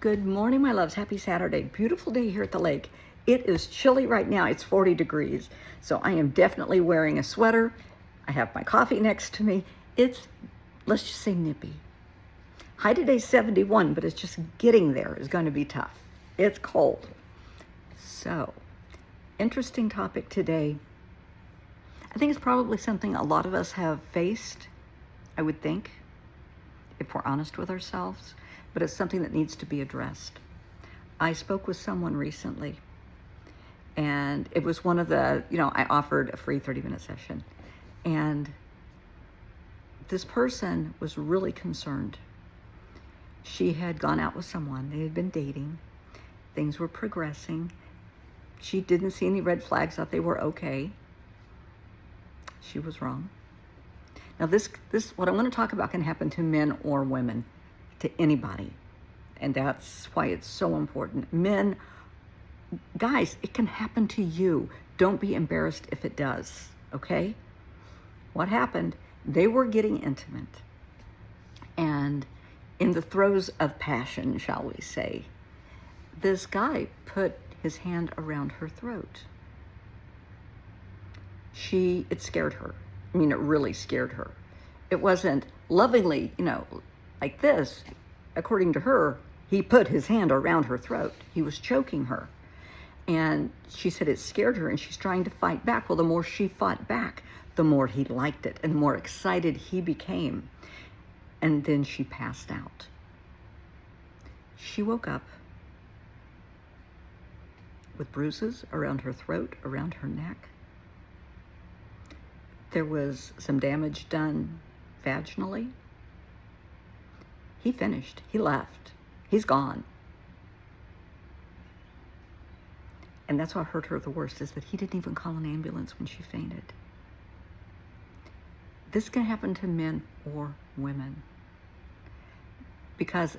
Good morning, my loves. Happy Saturday. Beautiful day here at the lake. It is chilly right now. It's 40 degrees. So I am definitely wearing a sweater. I have my coffee next to me. It's, let's just say, nippy. High today's 71, but it's just getting there is going to be tough. It's cold. So, interesting topic today. I think it's probably something a lot of us have faced, I would think, if we're honest with ourselves, but it's something that needs to be addressed. I spoke with someone recently, and it was one of the, I offered a free 30-minute session, and this person was really concerned. She had gone out with someone, they had been dating, things were progressing. She didn't see any red flags, thought they were okay. She was wrong. Now this what I'm going to talk about can happen to men or women, to anybody. And that's why it's so important. Men, guys, it can happen to you. Don't be embarrassed if it does, okay? What happened? They were getting intimate. And in the throes of passion, shall we say, this guy put his hand around her throat. It scared her. I mean, it really scared her. It wasn't lovingly, like this. According to her, he put his hand around her throat. He was choking her. And she said it scared her, and she's trying to fight back. Well, the more she fought back, the more he liked it, and the more excited he became. And then she passed out. She woke up with bruises around her throat, around her neck. There was some damage done vaginally. He finished. He left. He's gone. And that's what hurt her the worst, is that he didn't even call an ambulance when she fainted. This can happen to men or women. Because,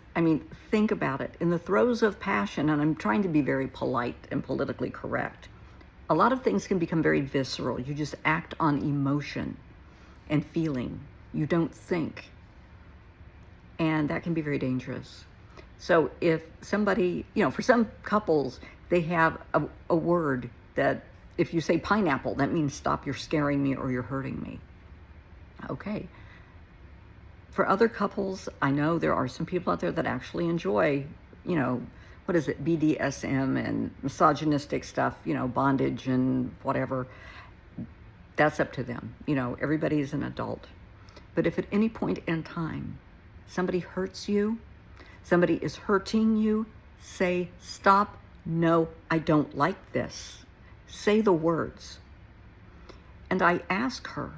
think about it. In the throes of passion, and I'm trying to be very polite and politically correct, a lot of things can become very visceral. You just act on emotion and feeling. You don't think. And that can be very dangerous. So if somebody, for some couples, they have a word that if you say pineapple, that means stop, you're scaring me or you're hurting me. Okay. For other couples, I know there are some people out there that actually enjoy, what is it, BDSM and misogynistic stuff, bondage and whatever. That's up to them. Everybody is an adult. But if at any point in time somebody hurts you, somebody is hurting you, say, stop, no, I don't like this. Say the words. And I ask her,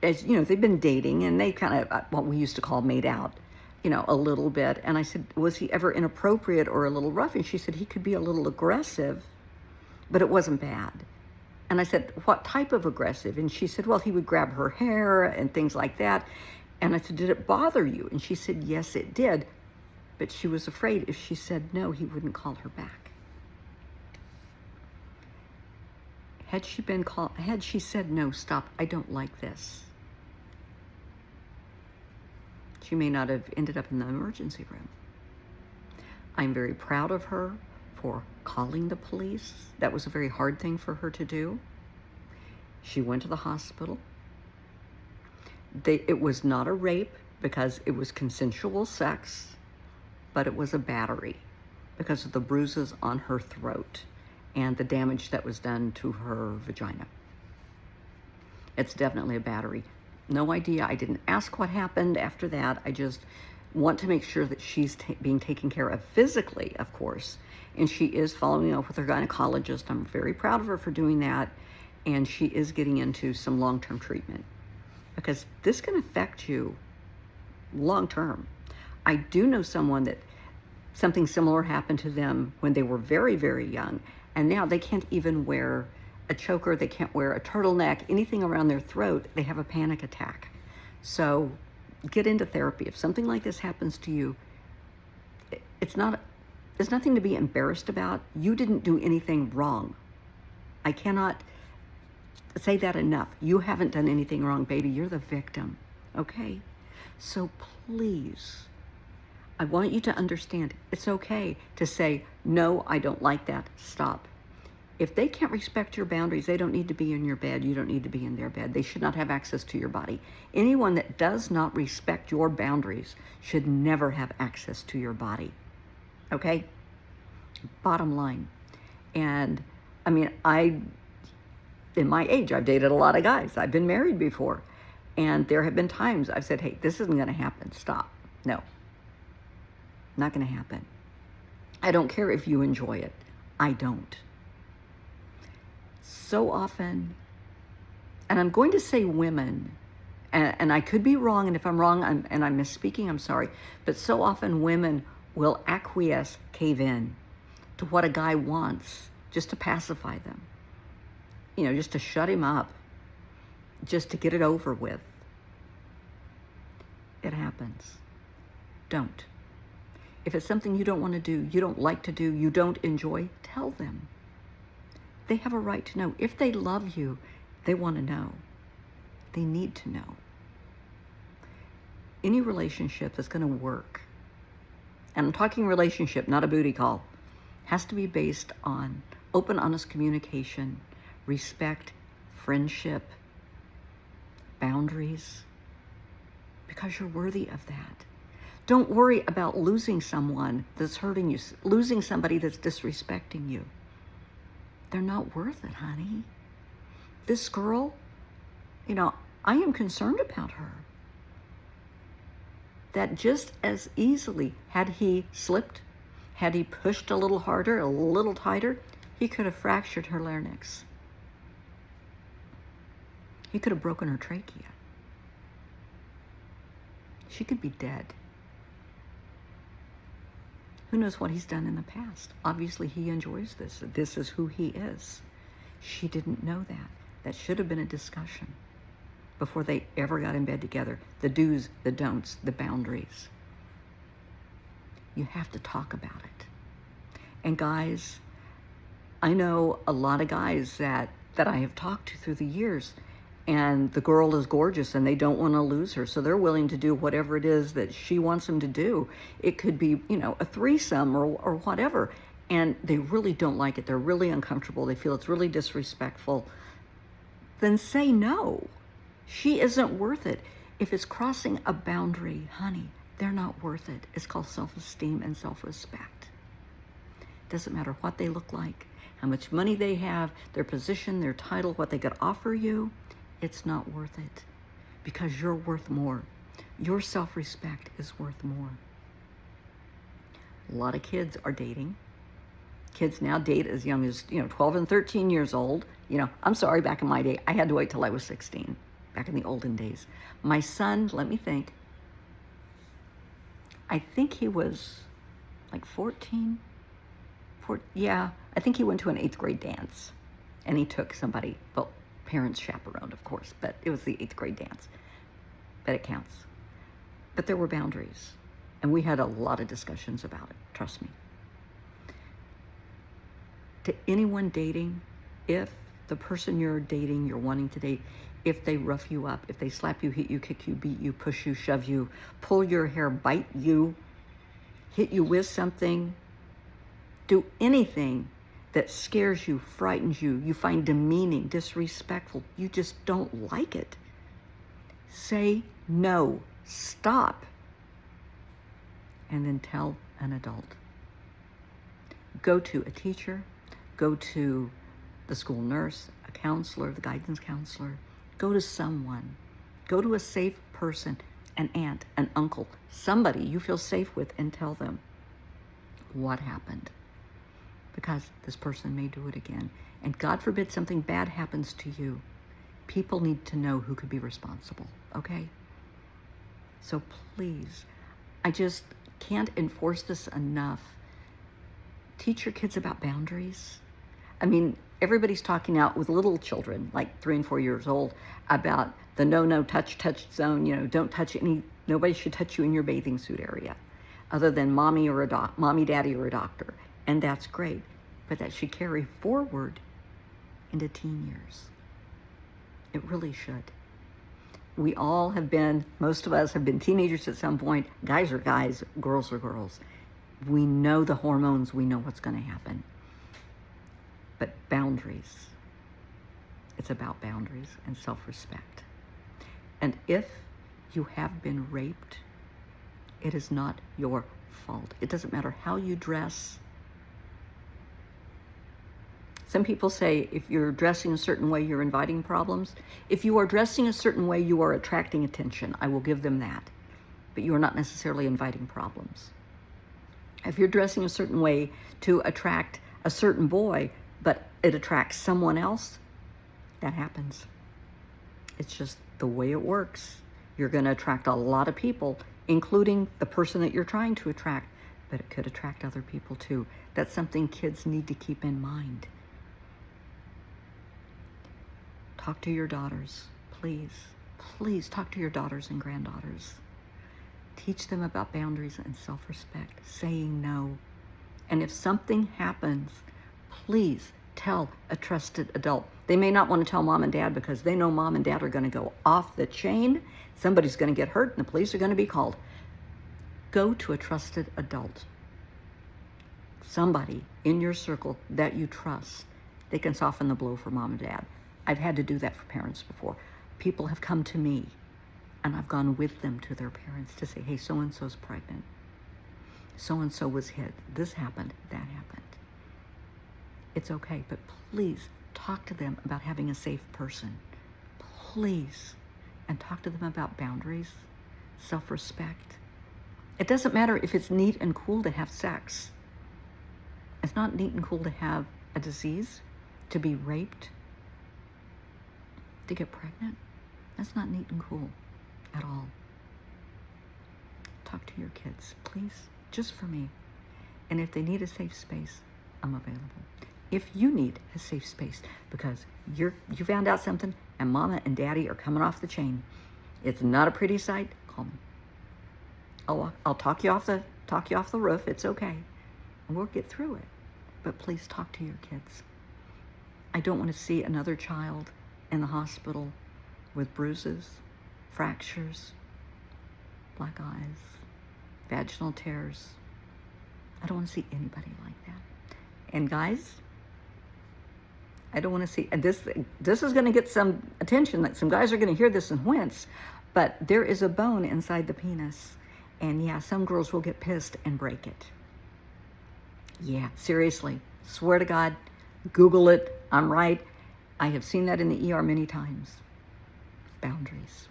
as they've been dating and they kind of, what we used to call made out, a little bit. And I said, was he ever inappropriate or a little rough? And she said, he could be a little aggressive, but it wasn't bad. And I said, what type of aggressive? And she said, well, he would grab her hair and things like that. And I said, did it bother you? And she said, yes, it did. But she was afraid if she said no, he wouldn't call her back. Had she said no, stop, I don't like this, she may not have ended up in the emergency room. I'm very proud of her for calling the police. That was a very hard thing for her to do. She went to the hospital. It was not a rape because it was consensual sex, but it was a battery because of the bruises on her throat and the damage that was done to her vagina. It's definitely a battery. No idea. I didn't ask what happened after that. I just want to make sure that she's being taken care of physically, of course. And she is following up with her gynecologist. I'm very proud of her for doing that. And she is getting into some long-term treatment because this can affect you long-term. I do know someone that something similar happened to them when they were very, very young. And now they can't even wear a choker, they can't wear a turtleneck, anything around their throat, they have a panic attack. So get into therapy. If something like this happens to you, there's nothing to be embarrassed about. You didn't do anything wrong. I cannot say that enough. You haven't done anything wrong, baby. You're the victim, okay? So please, I want you to understand it's okay to say, no, I don't like that. Stop. If they can't respect your boundaries, they don't need to be in your bed. You don't need to be in their bed. They should not have access to your body. Anyone that does not respect your boundaries should never have access to your body. Okay? Bottom line. And I mean, in my age, I've dated a lot of guys. I've been married before. And there have been times I've said, hey, this isn't going to happen. Stop. No. Not going to happen. I don't care if you enjoy it. I don't. So often, and I'm going to say women, and I could be wrong, and if I'm wrong and I'm misspeaking, I'm sorry, but so often women will acquiesce, cave in to what a guy wants just to pacify them, just to shut him up, just to get it over with. It happens. Don't. If it's something you don't want to do, you don't like to do, you don't enjoy, tell them. They have a right to know. If they love you, they want to know. They need to know. Any relationship that's going to work, and I'm talking relationship, not a booty call, has to be based on open, honest communication, respect, friendship, boundaries, because you're worthy of that. Don't worry about losing someone that's hurting you, losing somebody that's disrespecting you. They're not worth it, honey. This girl, I am concerned about her. That just as easily, had he slipped, had he pushed a little harder, a little tighter, he could have fractured her larynx. He could have broken her trachea. She could be dead. Who knows what he's done in the past? Obviously, he enjoys this. This is who he is. She didn't know that. That should have been a discussion before they ever got in bed together. The do's, the don'ts, the boundaries. You have to talk about it. And guys, I know a lot of guys that I have talked to through the years, and the girl is gorgeous and they don't want to lose her. So they're willing to do whatever it is that she wants them to do. It could be, a threesome or whatever. And they really don't like it. They're really uncomfortable. They feel it's really disrespectful. Then say no. She isn't worth it. If it's crossing a boundary, honey, they're not worth it. It's called self-esteem and self-respect. Doesn't matter what they look like, how much money they have, their position, their title, what they could offer you. It's not worth it, because you're worth more. Your self-respect is worth more. A lot of kids are dating. Kids now date as young as 12 and 13 years old. I'm sorry, back in my day, I had to wait till I was 16, back in the olden days. My son, let me think, I think he was like 14. Yeah, I think he went to an 8th grade dance, and he took somebody, well, parents chaperoned, of course, but it was the 8th grade dance. But it counts. But there were boundaries, and we had a lot of discussions about it, trust me. To anyone dating, if the person you're dating, you're wanting to date, if they rough you up, if they slap you, hit you, kick you, beat you, push you, shove you, pull your hair, bite you, hit you with something, do anything that scares you, frightens you, you find demeaning, disrespectful, you just don't like it, say no, stop, and then tell an adult. Go to a teacher, go to the school nurse, a counselor, the guidance counselor, go to someone, go to a safe person, an aunt, an uncle, somebody you feel safe with, and tell them what happened. Because this person may do it again. And God forbid something bad happens to you. People need to know who could be responsible, okay? So please, I just can't enforce this enough. Teach your kids about boundaries. I mean, everybody's talking out with little children, like 3 and 4 years old, about the no touch zone. Don't touch nobody should touch you in your bathing suit area, other than mommy, daddy, or a doctor. And that's great, but that should carry forward into teen years. It really should. We all have been, most of us have been teenagers at some point. Guys are guys, girls are girls. We know the hormones, we know what's going to happen. But boundaries, it's about boundaries and self-respect. And if you have been raped, it is not your fault. It doesn't matter how you dress. Some people say if you're dressing a certain way, you're inviting problems. If you are dressing a certain way, you are attracting attention. I will give them that. But you are not necessarily inviting problems. If you're dressing a certain way to attract a certain boy, but it attracts someone else, that happens. It's just the way it works. You're going to attract a lot of people, including the person that you're trying to attract, but it could attract other people too. That's something kids need to keep in mind. Talk to your daughters, please. Please talk to your daughters and granddaughters. Teach them about boundaries and self-respect, saying no. And if something happens, please tell a trusted adult. They may not want to tell mom and dad because they know mom and dad are going to go off the chain. Somebody's going to get hurt and the police are going to be called. Go to a trusted adult. Somebody in your circle that you trust. They can soften the blow for mom and dad. I've had to do that for parents before. People have come to me and I've gone with them to their parents to say, hey, so-and-so's pregnant. So-and-so was hit. This happened, that happened. It's okay, but please talk to them about having a safe person. Please. And talk to them about boundaries, self-respect. It doesn't matter if it's neat and cool to have sex. It's not neat and cool to have a disease, to be raped, to get pregnant. That's not neat and cool at all. Talk to your kids, please, just for me. And if they need a safe space, I'm available. If you need a safe space because you found out something and mama and daddy are coming off the chain, it's not a pretty sight, call me. I'll talk you off the roof. It's okay. And we'll get through it. But please talk to your kids. I don't want to see another child in the hospital with bruises, fractures, black eyes, vaginal tears. I don't want to see anybody like that. And guys, I don't want to see, and this is going to get some attention, like some guys are going to hear this and wince, but there is a bone inside the penis. And yeah, some girls will get pissed and break it. Yeah, seriously, swear to God, Google it, I'm right. I have seen that in the ER many times. Boundaries.